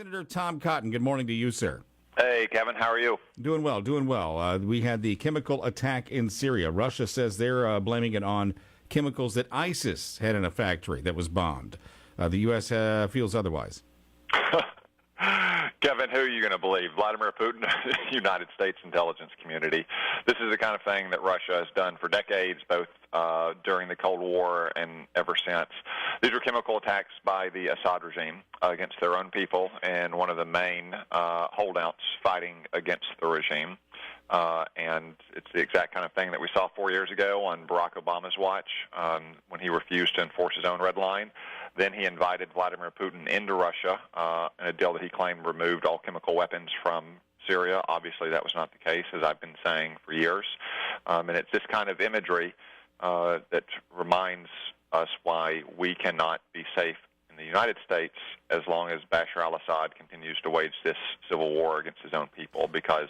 Senator Tom Cotton, good morning to you, sir. Hey, Kevin, how are you? Doing well, doing well. We had the chemical attack in Syria. Russia says they're blaming it on chemicals that ISIS had in a factory that was bombed. The U.S. Feels otherwise. Kevin, who are you going to believe? Vladimir Putin, United States intelligence community. This is the kind of thing that Russia has done for decades, both during the Cold War and ever since. These were chemical attacks by the Assad regime against their own people and one of the main holdouts fighting against the regime. And it's the exact kind of thing that we saw 4 years ago on Barack Obama's watch when he refused to enforce his own red line. Then he invited Vladimir Putin into Russia in a deal that he claimed removed all chemical weapons from Syria. Obviously, that was not the case, as I've been saying for years. And it's this kind of imagery that reminds us why we cannot be safe in the United States as long as Bashar al-Assad continues to wage this civil war against his own people, because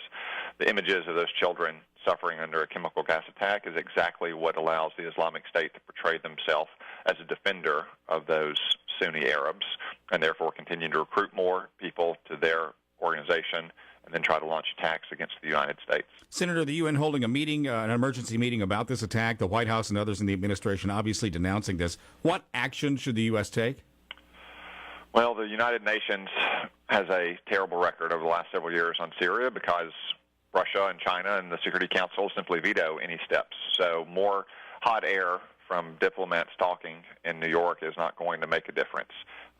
the images of those children suffering under a chemical gas attack is exactly what allows the Islamic State to portray themselves as a defender of those Sunni Arabs, and therefore continue to recruit more people to their organization and then try to launch attacks against the United States. Senator, the UN holding a meeting, an emergency meeting about this attack, the White House and others in the administration obviously denouncing this. What action should the U.S. take? Well, the United Nations has a terrible record over the last several years on Syria because Russia and China and the Security Council simply veto any steps. So more hot air from diplomats talking in New York is not going to make a difference.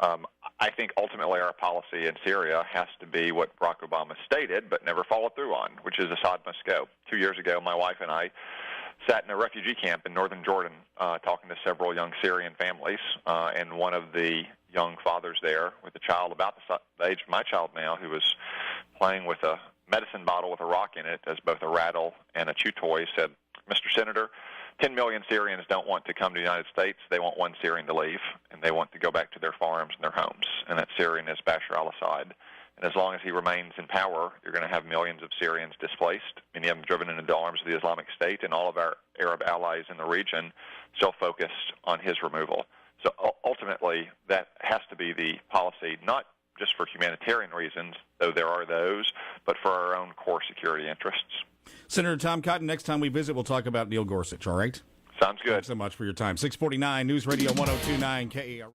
I think ultimately our policy in Syria has to be what Barack Obama stated but never followed through on, which is Assad must go. 2 years ago, my wife and I sat in a refugee camp in northern Jordan talking to several young Syrian families, and one of the young fathers there with a child about the age of my child now who was playing with a medicine bottle with a rock in it as both a rattle and a chew toy said, "Mr. Senator, 10 million Syrians don't want to come to the United States. They want one Syrian to leave, and they want to go back to their farms and their homes. And that Syrian is Bashar al-Assad. And as long as he remains in power, you're going to have millions of Syrians displaced, many of them driven into the arms of the Islamic State, and all of our Arab allies in the region still focused on his removal." So ultimately, that has to be the policy, not just for humanitarian reasons, though there are those, but for our own core security interests. Senator Tom Cotton, next time we visit, we'll talk about Neil Gorsuch, all right? Sounds good. Thanks so much for your time. 649 News Radio 102.9 KARN.